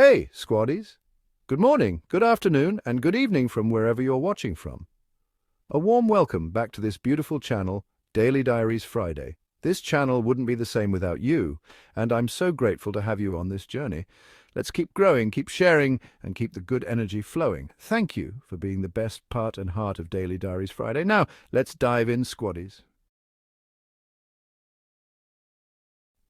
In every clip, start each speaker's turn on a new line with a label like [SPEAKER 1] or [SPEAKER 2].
[SPEAKER 1] Hey, squaddies! Good morning, good afternoon, and good evening from wherever you're watching from. A warm welcome back to this beautiful channel, Daily Diaries Friday. This channel wouldn't be the same without you, and I'm so grateful to have you on this journey. Let's keep growing, keep sharing, and keep the good energy flowing. Thank you for being the best part and heart of Daily Diaries Friday. Now, let's dive in, squaddies.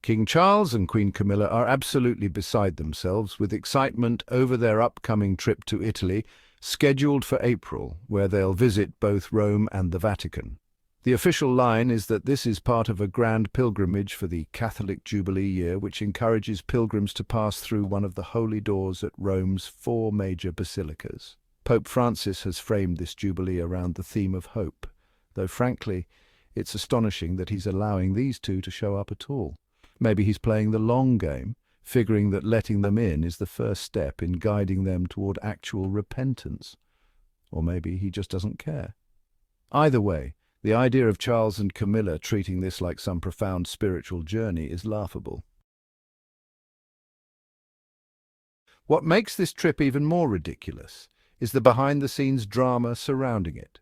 [SPEAKER 1] King Charles and Queen Camilla are absolutely beside themselves with excitement over their upcoming trip to Italy, scheduled for April, where they'll visit both Rome and the Vatican. The official line is that this is part of a grand pilgrimage for the Catholic Jubilee year, which encourages pilgrims to pass through one of the holy doors at Rome's 4 major basilicas. Pope Francis has framed this Jubilee around the theme of hope, though frankly, it's astonishing that he's allowing these two to show up at all. Maybe he's playing the long game, figuring that letting them in is the first step in guiding them toward actual repentance. Or maybe he just doesn't care. Either way, the idea of Charles and Camilla treating this like some profound spiritual journey is laughable. What makes this trip even more ridiculous is the behind-the-scenes drama surrounding it.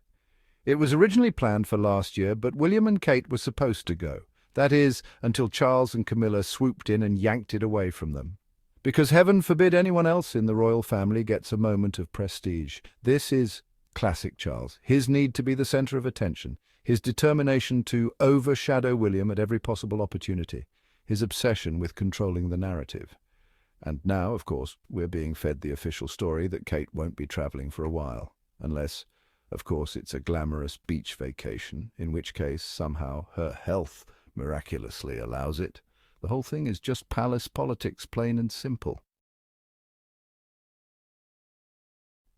[SPEAKER 1] It was originally planned for last year, but William and Kate were supposed to go. That is, until Charles and Camilla swooped in and yanked it away from them. Because heaven forbid anyone else in the royal family gets a moment of prestige. This is classic Charles. His need to be the centre of attention, his determination to overshadow William at every possible opportunity, his obsession with controlling the narrative. And now, of course, we're being fed the official story that Kate won't be travelling for a while, unless, of course, it's a glamorous beach vacation, in which case, somehow, her health miraculously allows it. The whole thing is just palace politics, plain and simple.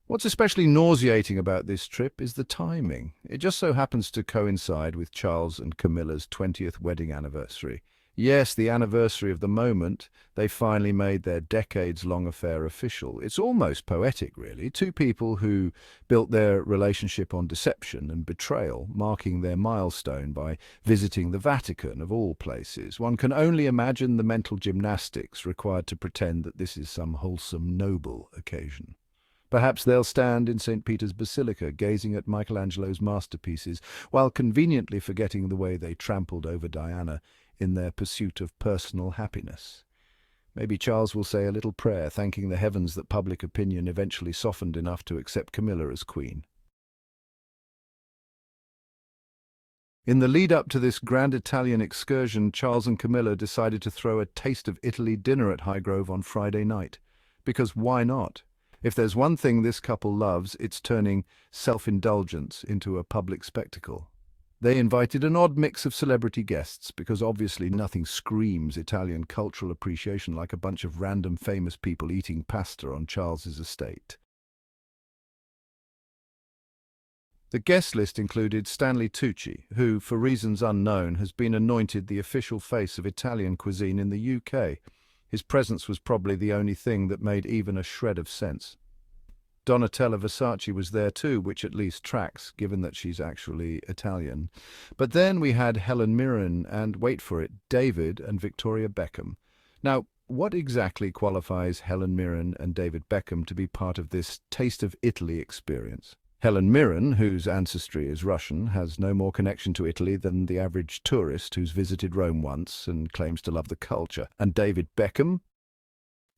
[SPEAKER 1] What's especially nauseating about this trip is the timing. It just so happens to coincide with Charles and Camilla's 20th wedding anniversary. Yes, the anniversary of the moment they finally made their decades-long affair official. It's almost poetic, really. Two people who built their relationship on deception and betrayal, marking their milestone by visiting the Vatican, of all places. One can only imagine the mental gymnastics required to pretend that this is some wholesome, noble occasion. Perhaps they'll stand in St. Peter's Basilica, gazing at Michelangelo's masterpieces, while conveniently forgetting the way they trampled over Diana in their pursuit of personal happiness. Maybe Charles will say a little prayer, thanking the heavens that public opinion eventually softened enough to accept Camilla as queen. In the lead-up to this grand Italian excursion, Charles and Camilla decided to throw a Taste of Italy dinner at Highgrove on Friday night. Because why not? If there's one thing this couple loves, it's turning self-indulgence into a public spectacle. They invited an odd mix of celebrity guests, because obviously nothing screams Italian cultural appreciation like a bunch of random famous people eating pasta on Charles's estate. The guest list included Stanley Tucci, who, for reasons unknown, has been anointed the official face of Italian cuisine in the UK. His presence was probably the only thing that made even a shred of sense. Donatella Versace was there too, which at least tracks, given that she's actually Italian. But then we had Helen Mirren and, wait for it, David and Victoria Beckham. Now, what exactly qualifies Helen Mirren and David Beckham to be part of this Taste of Italy experience? Helen Mirren, whose ancestry is Russian, has no more connection to Italy than the average tourist who's visited Rome once and claims to love the culture. And David Beckham?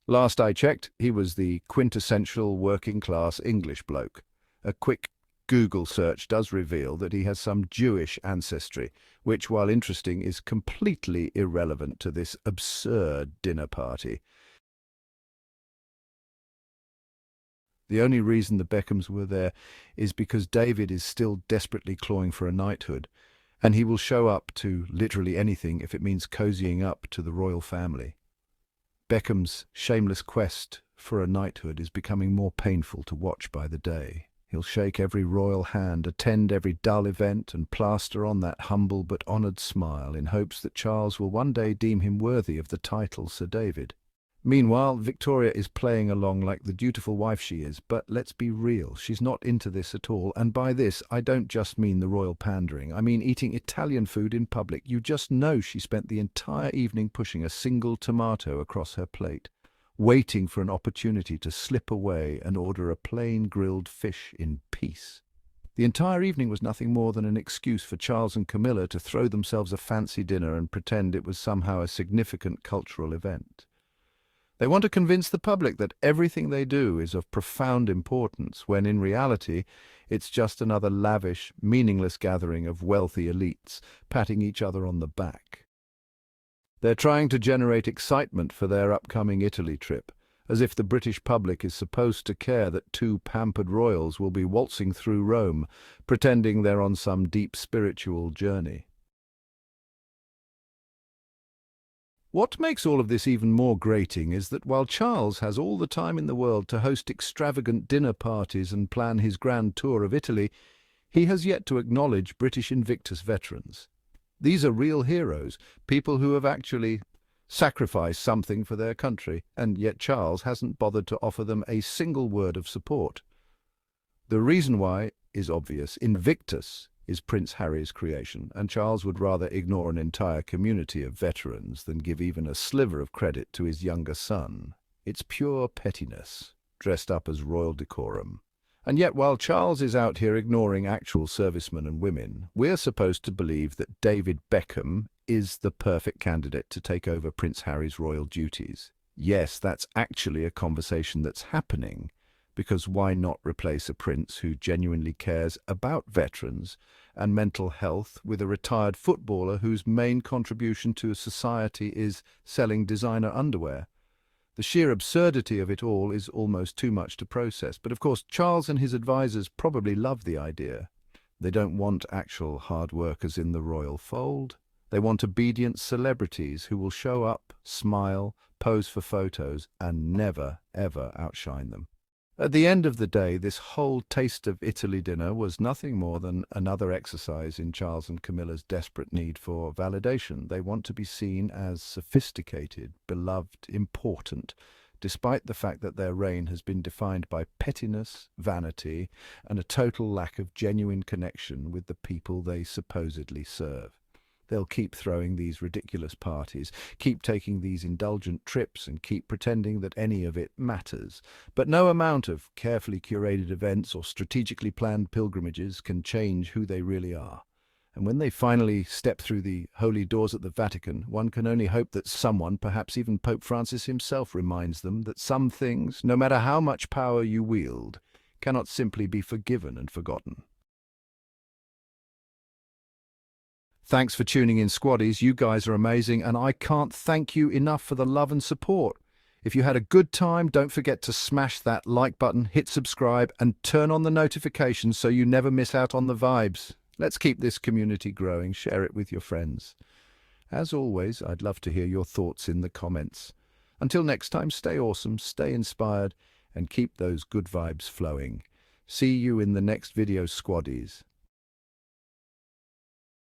[SPEAKER 1] Last I checked, he was the quintessential working-class English bloke. A quick Google search does reveal that he has some Jewish ancestry, which, while interesting, is completely irrelevant to this absurd dinner party. The only reason the Beckhams were there is because David is still desperately clawing for a knighthood, and he will show up to literally anything if it means cozying up to the royal family. Beckham's shameless quest for a knighthood is becoming more painful to watch by the day. He'll shake every royal hand, attend every dull event, and plaster on that humble but honoured smile in hopes that Charles will one day deem him worthy of the title Sir David. Meanwhile, Victoria is playing along like the dutiful wife she is, but let's be real, she's not into this at all, and by this I don't just mean the royal pandering, I mean eating Italian food in public. You just know she spent the entire evening pushing a single tomato across her plate. waiting for an opportunity to slip away and order a plain grilled fish in peace. The entire evening was nothing more than an excuse for Charles and Camilla to throw themselves a fancy dinner and pretend it was somehow a significant cultural event. They want to convince the public that everything they do is of profound importance, when in reality it's just another lavish, meaningless gathering of wealthy elites patting each other on the back. They're trying to generate excitement for their upcoming Italy trip, as if the British public is supposed to care that two pampered royals will be waltzing through Rome, pretending they're on some deep spiritual journey. What makes all of this even more grating is that while Charles has all the time in the world to host extravagant dinner parties and plan his grand tour of Italy, he has yet to acknowledge British Invictus veterans. These are real heroes, people who have actually sacrificed something for their country, and yet Charles hasn't bothered to offer them a single word of support. The reason why is obvious. Invictus is Prince Harry's creation, and Charles would rather ignore an entire community of veterans than give even a sliver of credit to his younger son. It's pure pettiness, dressed up as royal decorum. And yet, while Charles is out here ignoring actual servicemen and women, we're supposed to believe that David Beckham is the perfect candidate to take over Prince Harry's royal duties. Yes, that's actually a conversation that's happening, because why not replace a prince who genuinely cares about veterans and mental health with a retired footballer whose main contribution to society is selling designer underwear? The sheer absurdity of it all is almost too much to process, but of course Charles and his advisors probably love the idea. They don't want actual hard workers in the royal fold. They want obedient celebrities who will show up, smile, pose for photos, and never, ever outshine them. At the end of the day, this whole Taste of Italy dinner was nothing more than another exercise in Charles and Camilla's desperate need for validation. They want to be seen as sophisticated, beloved, important, despite the fact that their reign has been defined by pettiness, vanity, and a total lack of genuine connection with the people they supposedly serve. They'll keep throwing these ridiculous parties, keep taking these indulgent trips, and keep pretending that any of it matters. But no amount of carefully curated events or strategically planned pilgrimages can change who they really are. And when they finally step through the holy doors at the Vatican, one can only hope that someone, perhaps even Pope Francis himself, reminds them that some things, no matter how much power you wield, cannot simply be forgiven and forgotten. Thanks for tuning in, Squaddies. You guys are amazing, and I can't thank you enough for the love and support. If you had a good time, don't forget to smash that like button, hit subscribe, and turn on the notifications so you never miss out on the vibes. Let's keep this community growing. Share it with your friends. As always, I'd love to hear your thoughts in the comments. Until next time, stay awesome, stay inspired, and keep those good vibes flowing. See you in the next video, Squaddies.